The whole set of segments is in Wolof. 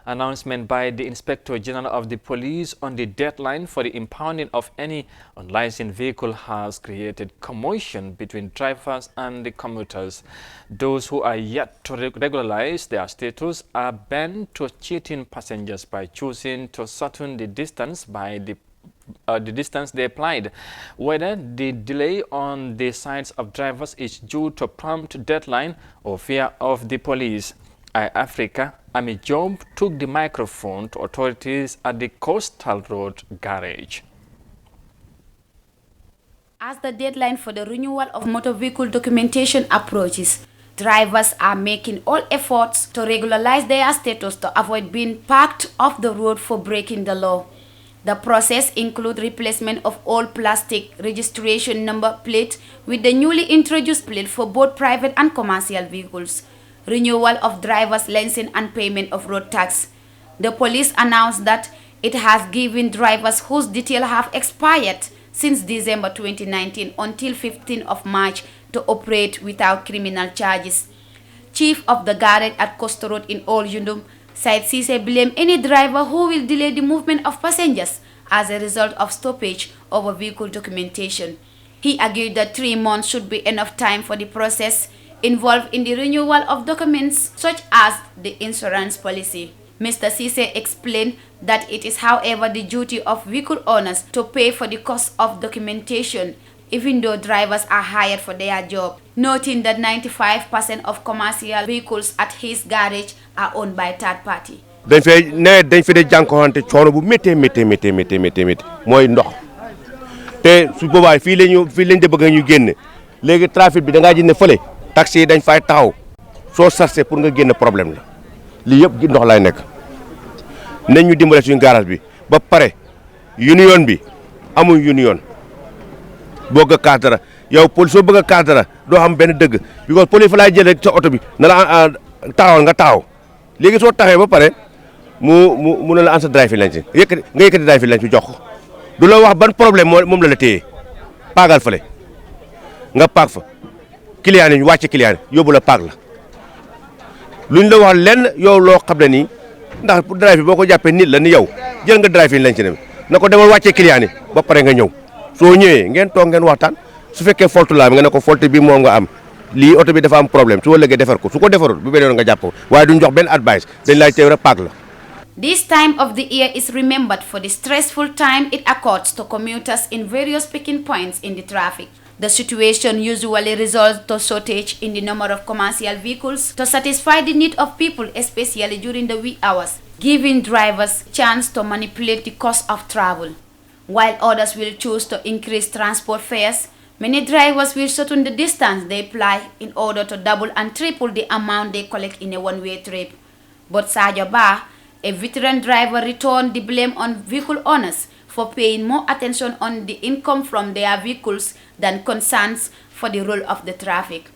Announcement by the Inspector General of the Police on the deadline for the impounding of any unlicensed vehicle has created commotion between drivers and the commuters. Those who are yet to regularize their status are bent to cheating passengers by choosing to shorten the distance by the distance they applied. Whether the delay on the sides of drivers is due to prompt deadline or fear of the police. Eyeafrica, Ami Job took the microphone to authorities at the Coastal Road garage. As the deadline for the renewal of motor vehicle documentation approaches, drivers are making all efforts to regularize their status to avoid being parked off the road for breaking the law. The process includes replacement of all plastic registration number plate with the newly introduced plate for both private and commercial vehicles, renewal of driver's license and payment of road tax. The police announced that it has given drivers whose details have expired since December 2019 until 15th of March to operate without criminal charges. Chief of the garage at Coastal Road in Old Yundum, Said Cisse blamed any driver who will delay the movement of passengers as a result of stoppage over vehicle documentation. He argued that 3 months should be enough time for the process involved in the renewal of documents such as the insurance policy. Mr. Cisse explained that it is, however, the duty of vehicle owners to pay for the cost of documentation, even though drivers are hired for their job, noting that 95% of commercial vehicles at his garage are owned by third party. dañ fi de jànkuwante coono bu méttee mooy ndox te su boobaa fii lañ de bëgg ñu génne léegi trafic bi da ngaa gis ne fële taxi yi dañ fay taxaw soo sarse pour nga génn problème la lii yëpp gi ndox lay nekk nañ ñu dimbale suñu garage bi ba pare union bi amul union bëgg a kaas dara yow police soo bëgg a kaas dara doo xam benn dëgg because police fa laay jël rek sa oto bi na la taxawal nga taxaw léegi soo taxee ba pare mu ne la an sa driving license nga yëkkati driving license bi jox ko du la wax ban problème moom la téye paagal fële nga paag fa client yi ñu wàcce client yi yóbbu la paag la luñ la wax lenn yow loo xam ne nii ndax drive boo ko jàppee nit la ni yow jël nga driving license na ko demal wàccee client yi ba pare nga ñëw soo ñëwee ngeen toog ngeen waxtaan su fekkee faute la nga ne ko faute bi moom nga am lii oto bi dafa am problème su wëllëgee defar ko su ko defarul bu beneen nga jàpp ko waaye duñ jox benn advice dañ lay teew rek paak la. This time of the year is remembered for the stressful time it accords to commuters in various picking points in the traffic. The situation usually results to shortage in the number of commercial vehicles to satisfy the need of people, especially during the wee hours, giving drivers chance to manipulate the cost of travel. While others will choose to increase transport fares, many drivers will shorten the distance they apply in order to double and triple the amount they collect in a one-way trip. But Sajo Ba, a veteran driver, returned the blame on vehicle owners for paying more attention on the income from their vehicles than concerns for the role of the traffic.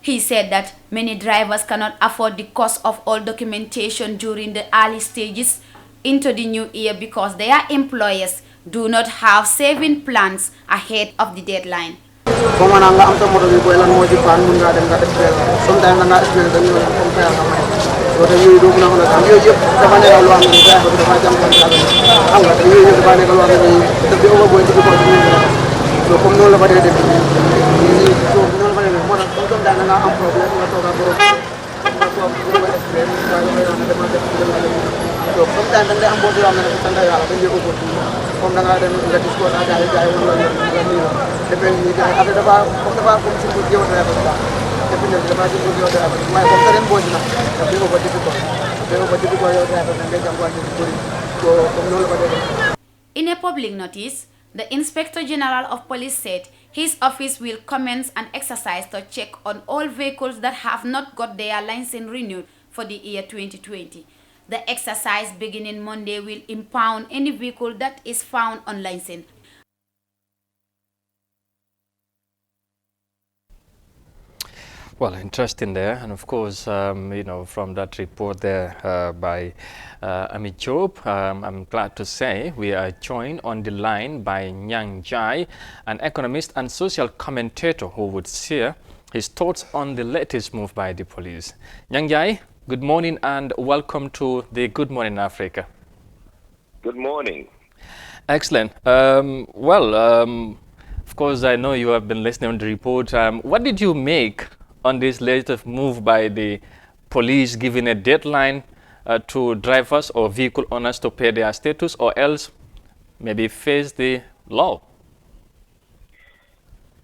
He said that many drivers cannot afford the cost of all documentation during the early stages into the new year because their employers do not have saving plans ahead of the deadline. In a public notice, the Inspector General of Police said his office will commence an exercise to check on all vehicles that have not got their license renewed for the year 2020. The exercise beginning Monday will impound any vehicle that is found unlicensed. Well, interesting there, and of course, from that report there by Amit Job, I'm glad to say we are joined on the line by Nyang Jai, an economist and social commentator who would share his thoughts on the latest move by the police. Nyang Jai, Good morning and welcome to the Good Morning Africa. Good morning. Excellent. Of course, I know you have been listening to the report. What did you make on this latest move by the police giving a deadline to drivers or vehicle owners to pay their status or else maybe face the law?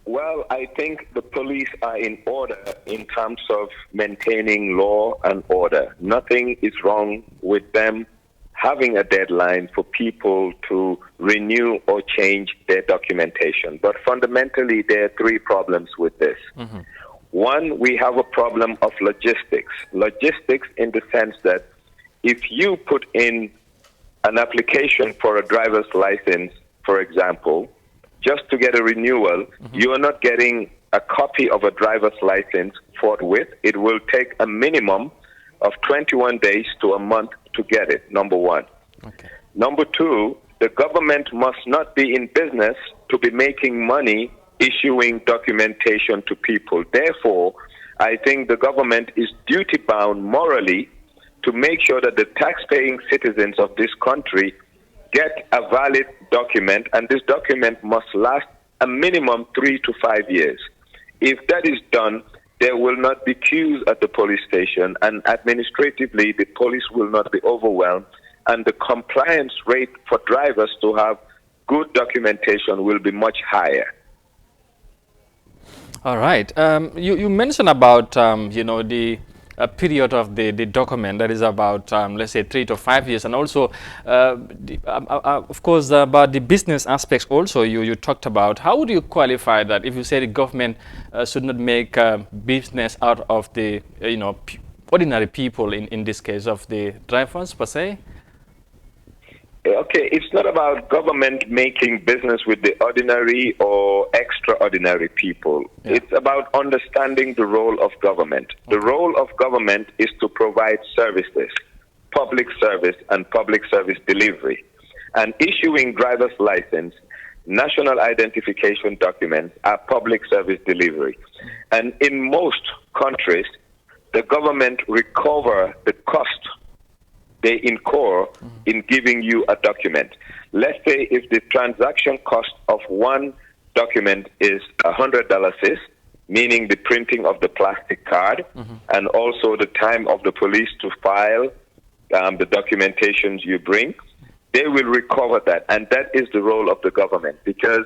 Well, I think the police are in order in terms of maintaining law and order. Nothing is wrong with them having a deadline for people to renew or change their documentation. But fundamentally, there are three problems with this. Mm-hmm. One, we have a problem of logistics. Logistics in the sense that if you put in an application for a driver's license, for example, just to get a renewal, you are not getting a copy of a driver's license forthwith. It will take a minimum of 21 days to a month to get it, number one. Okay. Number two, the government must not be in business to be making money issuing documentation to people. Therefore, I think the government is duty-bound morally to make sure that the tax-paying citizens of this country get a valid document, and this document must last a minimum 3 to 5 years. If that is done, there will not be queues at the police station, and administratively, the police will not be overwhelmed, and the compliance rate for drivers to have good documentation will be much higher. All right. You mentioned about, the period of the document that is about, let's say, 3 to 5 years. And also, of course, about the business aspects also you talked about. How would you qualify that if you say the government should not make business out of the, ordinary people in this case of the drivers per se? Okay, it's not about government making business with the ordinary or extraordinary people. Yeah. It's about understanding the role of government. Okay. The role of government is to provide services, public service and public service delivery. And issuing driver's license, national identification documents are public service delivery. And in most countries, the government recover the cost they incur in giving you a document. Let's say if the transaction cost of one document is $100, meaning the printing of the plastic card, and also the time of the police to file the documentations you bring, they will recover that. And that is the role of the government, because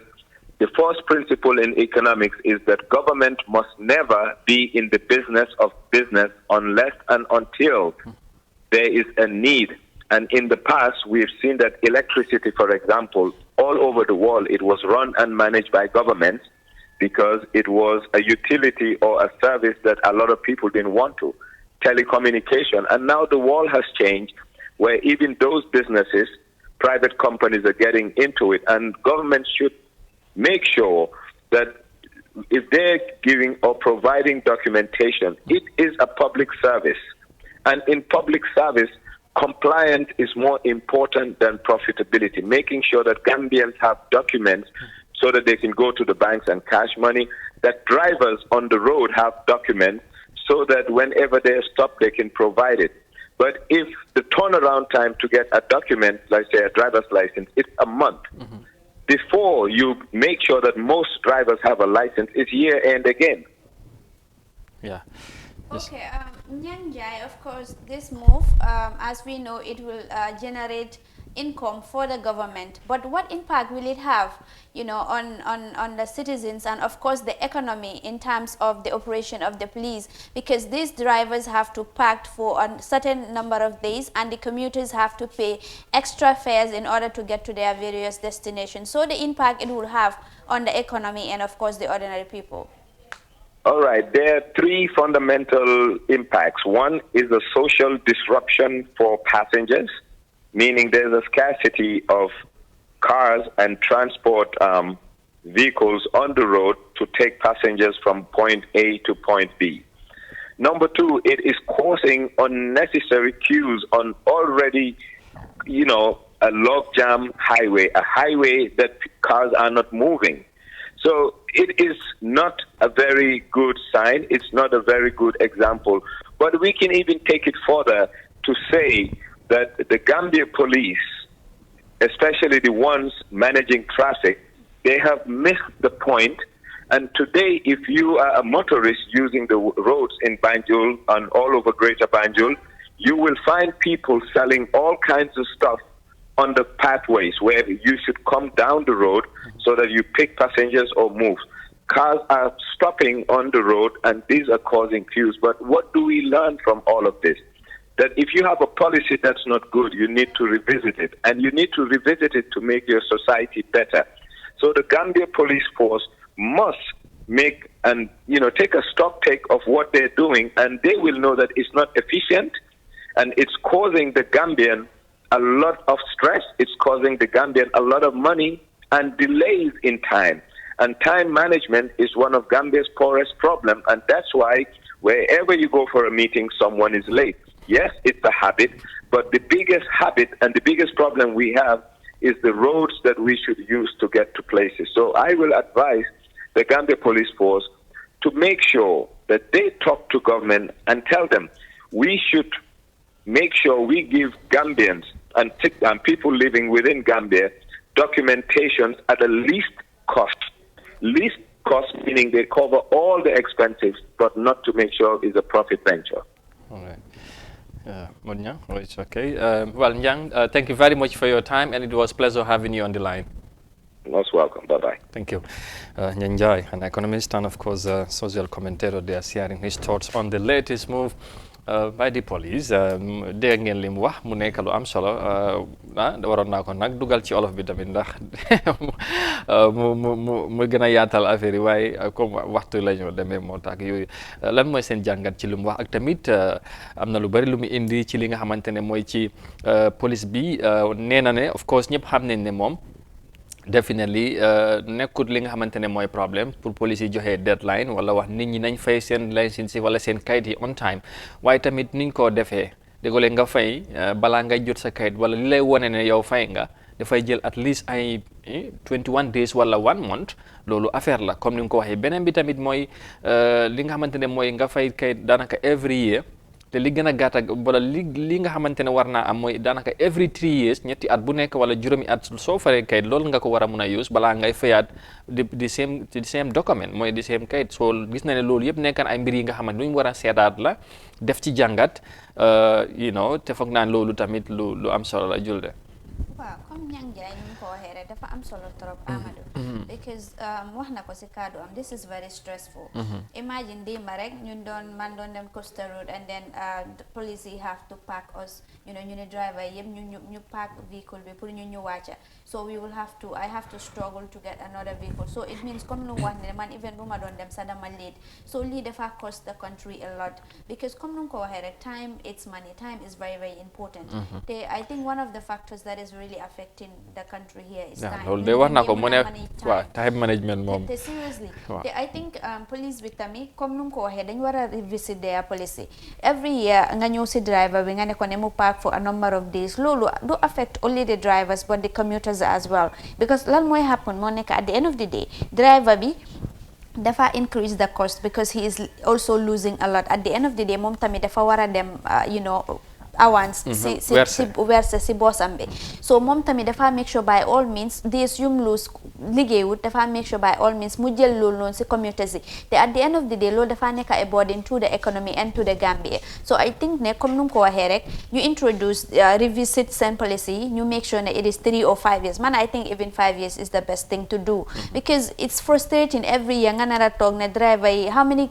the first principle in economics is that government must never be in the business of business unless and until there is a need. And in the past, we've seen that electricity, for example, all over the world, it was run and managed by governments because it was a utility or a service that a lot of people didn't want to. Telecommunication. And now the world has changed where even those businesses, private companies are getting into it. And governments should make sure that if they're giving or providing documentation, it is a public service. And in public service, compliance is more important than profitability, making sure that Gambians have documents so that they can go to the banks and cash money, that drivers on the road have documents so that whenever they're stopped, they can provide it. But if the turnaround time to get a document, like say a driver's license, it's a month. Before you make sure that most drivers have a license, it's year end again. Yeah. Okay, Nyanjai, of course, this move, as we know, it will generate income for the government. But what impact will it have, on the citizens and, of course, the economy in terms of the operation of the police? Because these drivers have to pack for a certain number of days, and the commuters have to pay extra fares in order to get to their various destinations. So the impact it will have on the economy and, of course, the ordinary people. All right, there are three fundamental impacts. One is a social disruption for passengers, meaning there's a scarcity of cars and transport vehicles on the road to take passengers from point A to point B. Number two, it is causing unnecessary queues on already, a logjam highway, a highway that cars are not moving. So it is not a very good sign. It's not a very good example But we can even take it further to say that the Gambia police, especially the ones managing traffic, they have missed the point. And today, if you are a motorist using the roads in Banjul and all over Greater Banjul, you will find people selling all kinds of stuff on the pathways where you should come down the road so that you pick passengers or move. Cars are stopping on the road, and these are causing queues. But what do we learn from all of this? That if you have a policy that's not good, you need to revisit it. And you need to revisit it to make your society better. So the Gambia Police Force must make and, take a stock take of what they're doing, and they will know that it's not efficient, and it's causing the Gambian a lot of stress. It's causing the Gambian a lot of money and delays in time. And time management is one of Gambia's poorest problems, and that's why wherever you go for a meeting, someone is late. Yes, it's a habit, but the biggest habit and the biggest problem we have is the roads that we should use to get to places. So I will advise the Gambia Police Force to make sure that they talk to government and tell them we should make sure we give Gambians and people living within Gambia documentations at the least cost. Least cost meaning they cover all the expenses, but not to make sure it's a profit venture. All right. Munya, it's okay. Well, Nyang, thank you very much for your time, and it was a pleasure having you on the line. Most welcome. Bye-bye. Thank you. Nyanjai, an economist and, of course, a social commentator, they are sharing his thoughts on the latest move by the police. Dégg ngeen li mu wax mu nekk lu am solo waroon naa ko nag dugal ci olof bi tamit ndax mu gën a yaatal affaire yi waaye comme waxtu la ñu demee moo tax yooyu lan mooy seen jàngat ci li mu wax ak tamit am na lu bari lu mu indi ci li nga xamante ne mooy ci police bi nee na ne of course ñëpp xam nañ ne moom definitely nekkut li nga xamante ne mooy problème pour police yi joxe deadline wala wax nit ñi nañ fay seen licence yi wala seen kayit yi on time waaye tamit niñ ko defee déggoo nga fay balaa ngay jot sa kayit wala li lay wone ne yow fay nga dafay jël at least ay 21 days wala 1 month loolu affaire la comme ni nga ko waxee beneen bi tamit mooy li nga xamante ne mooy nga fay kayit daanaka every year te li gën a gàtta wala li nga xamante ne war naa am mooy daanaka every 3 years ñetti at bu nekk wala juróomi at soo faree kayit loolu nga ko war a mun a use balaa ngay fayaat di same document mooy di same kayit soo gis na ne loolu yëpp nekkan ay mbir yi nga xamante lu ñu war a seetaat la def ci jàngat te foog naan loolu tamit lu am solo la julde waaw comme Nyang Jaay ñu ko waxee rek dafa am solo trop Amadou because wax na ko si kaddu am this is very stressful imagine démba rek man doon dem Costa Road and then police yi have to park us ñu ne driver yëpp ñu park vehicle bi pour ñu wàcca so I have to struggle to get another vehicle so it means comme lu wax ne man even bu ma doon dem sa dama late so lii dafa cost the country a lot because comme nu ko waxee rek time it's money time is very very important te I think one of the factors that is really affecting the country here is time. loolu de wax na ko mu ne waaw time management moom. Seriously, I think police bi tamit comme nu ko waxee dañ war a revisit their policy every year nga ñëw si driver bi nga ne ko ne mu park for a number of days loolu do affect only the drivers but the commuters as well because lan mooy happen moo nekk at the end of the day driver bi dafa increase the cost because he is also losing a lot at the end of the day moom tamit dafa war a dem avance si bossam bi so moom tamit dafa make sure by all means this yum lose liggéeyut dafa make sure by all means mu jël loolu noonu si communauté si te at the end of the day loolu dafa nekk a burden to the economy and to the Gambia so I think ne comme nu mu ko waxee rek ñu introduce revisit seen policy ñu make sure ne it is 3 or 5 years man I think even 5 years is the best thing to do because it's frustrating every year nga nar a toog ne driver yi how many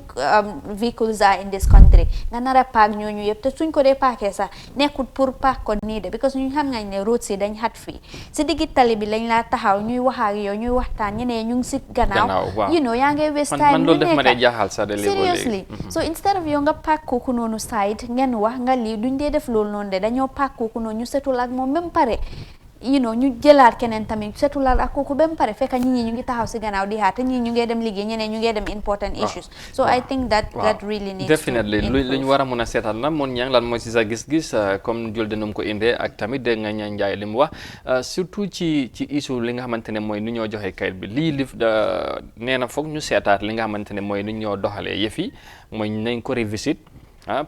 vehicles are in this country nga nar a paak ñooñu yëpp te suñ ko dee paakee sax nekkut pour park ko nii de because ñu xam nga ne route si dañ xat fii si diggi tali bi lañ laa taxaw ñuy wax ak yow ñuy waxtaan ñeneen ñu ngi si gannaaw yaa ngi waste time loolu def ma dee jaaxal sa seriously so instead of yow nga park kooku noonu side ngeen wax nga lii duñ dee def loolu noonu de dañoo park kooku noonu ñu setul ak moom même pare ñu jëlaat keneen tamit setulal ak kooku ba mu pare fekk ñi ñu ngi taxaw si gannaaw di xaar te ñi ñu ngi dem liggéey ñeneen ñu ngi dem important issues so I think that really needs definitely lu ñu war a mun a seetal na moon ñang lan mooy si sa gis-gis comme jul denum ko indee ak tamit dégg nga ñaan njaay li mu wax surtout ci issue li nga xamante ne mooy nu ñoo joxe kayit bi lii nee na foog ñu seetaat li nga xamante ne mooy nu ñoo doxalee yëf yi mooy nañ ko revisit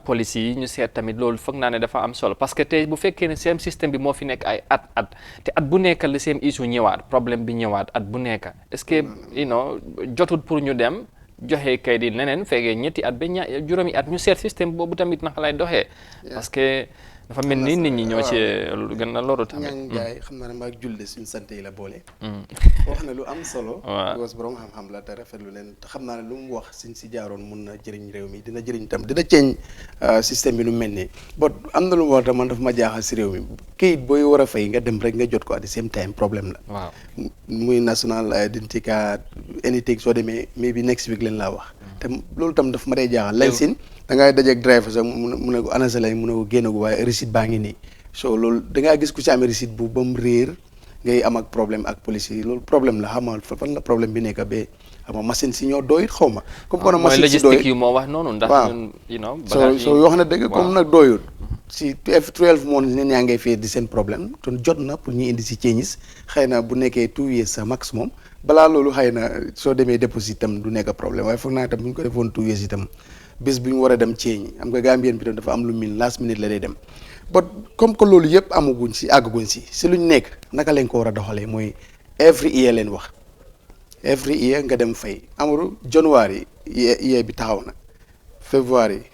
police yi ñu seet tamit loolu foog naa ne dafa am solo parce que tey bu fekkee ne seen système bi moo fi nekk ay at te at bu nekk le same issue ñëwaat problème bi ñëwaat at bu nekk est-ce que jotut pour ñu dem joxe kay di neneen fekkee ñetti at ba juróomi at ñu seet système boobu tamit naka lay doxee parce que dafa mel ni nit ñi ñoo ci gën a loru tamit. ñang jaay xam naa ne maag julde suñu sant yi la boole. wax na lu am solo. waaw because borom xam-xam la te rafetlu leen te xam naa ne lu mu wax suñ si jaaroon mun na jëriñ réew mi dina jëriñ tam dina ceeñ système bi nu mel nii. but am na lu mu wax tam man dafa ma jaaxal si réew mi kayit booy war a fay nga dem rek nga jot ko at the same time problème la. waaw muy national identity card anything soo demee maybe next week leen laa wax. te loolu tam daf ma dee jaaxal. leen sin da ngay dajeeg driver sax mu ne ko anasa lay mu ne ko génn ko waaye receipt baa ngi nii so loolu da ngaa gis ku ci amee receipt bu ba mu réer ngay am ak problème ak police yi loolu problème la xamal fan la problème bi nekk ba xam nga machine si ñoo doyut xaw ma. comme que machine si doyut yu moo wax noonu. ndax ñun soo yoo xam ne dëgg comme nag doyut si 12 months neen yaa ngay fee di seen problème kon jot na pour ñu indi si changes xëy na bu nekkee 2 years sa maximum balaa loolu xëy na soo demee déposit itam du nekk problème waaye foog naa itam bu ñu ko defoon 2 years itam bés bu ñu war a dem change am nga Gambien bi tam dafa am lu mil last minute la day dem but comme que loolu yëpp amaguñ si àggaguñ si luñ nekk naka leen ko war a doxalee mooy every year leen wax every year nga dem fay amul January year bi taxaw na February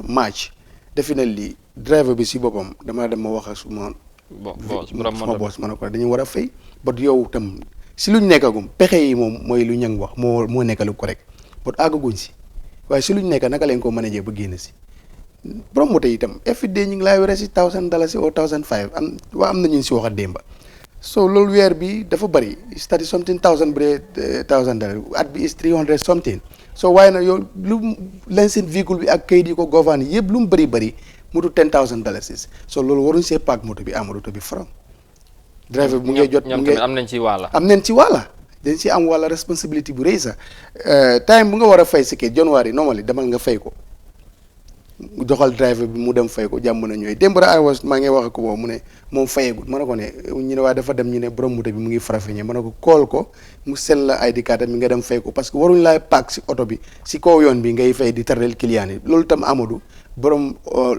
March definitely driver bi si boppam dama dem ma wax ak suma boss ma ne ko dañu war a fay but yow tam si luñ nekkagum pexe yi moom mooy lu ñang wax moo nekkalu correct but àggaguñ si waaye si luñ nekk naka leen ko manager ba génn si borom moto yi itam every day ñu ngi laay were si $1,000 or $1,500 am na ñu si wax a démba so loolu weer bi dafa bëri c'est-à-dire something $1,000 bu dee $1,000 at bi is $300 something so waaye nag yow lu leen seen véhicule bi ak kayit yi ko gouverne yëpp lu mu bëri mutu $10,000 so loolu waruñ see paak moto bi moto bi from driver bi mu ngi jot ñoom tamit am nañ ci wàlla dañ si am wàlla responsabilité bu rëy sax time bu nga war a fay si kii January normally demal nga fay ko joxal driver bi mu dem fay ko jàmm na ñooy démb maa ngi wax ko boobu mu ne moom fayegut ma ne ko ne ñu ne waaye dafa dem ñu ne borom moto bi mu ngi farafeñe ma ne ko kool ko mu sel la ID card mi nga dem fay ko parce que waruñ laay paak si oto bi si kaw yoon bi ngay fay di tardel client yi loolu tam Amadou borom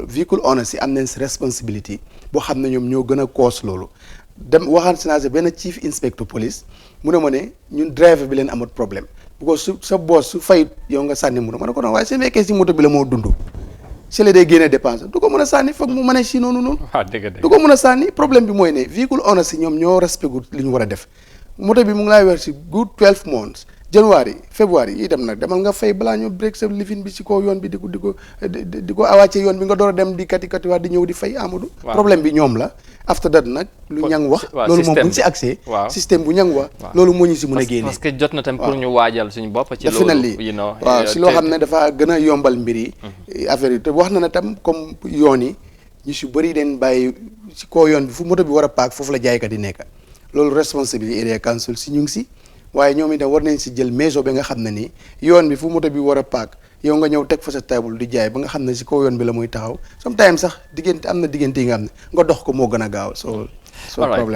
véhicule owner si am nañ si responsabilité boo xam ne ñoom ñoo gën a koos loolu dem waxaan si naa benn chief inspector police mu ne ma ne ñun driver bi leen amut problème because su sa boss su fayit yow nga sànni mu ne ma ne ko noonu waaye su fekkee si moto bi la moo dund si la day génnee dépense du ko mën a sànni foog mu mën a si noonu du ko mën a sànni problème bi mooy ne véhicule owner si ñoom ñoo respecté li ñu war a def moto bi mu ngi laay weer si good 12 months January February yi dem nag demal nga fay balaa ñoo break sa lifin bi si kaw yoon bi di ko awàcce yoon bi nga door a dem di kati waa di ñëw di fay Amadou problème bi ñoom la after that nag lu ñang wax loolu moom buñ si accès système bu ñang wax loolu moo ñu si mën a génne parce que jot na tam pour ñu waajal suñu bopp ci loolu waaw si loo xam ne dafa gën a yombal mbir yi affaire yi te wax na ne tam comme yoon yi ñu si bëri den bàyyi si kaw yoon bi fu moto bi war a paak foofu la jaaykat yi nekk loolu responsabilité area council si ñu ngi si waaye ñoom itam war nañ si jël meso ba nga xam ne ni yoon bi fu moto bi war a paak yow nga ñëw teg fa sa table di jaay ba nga xam ne si kaw yoon bi la muy taxaw sometimes sax diggante am na diggante yi nga xam ne nga dox ko moo gën a gaaw so problème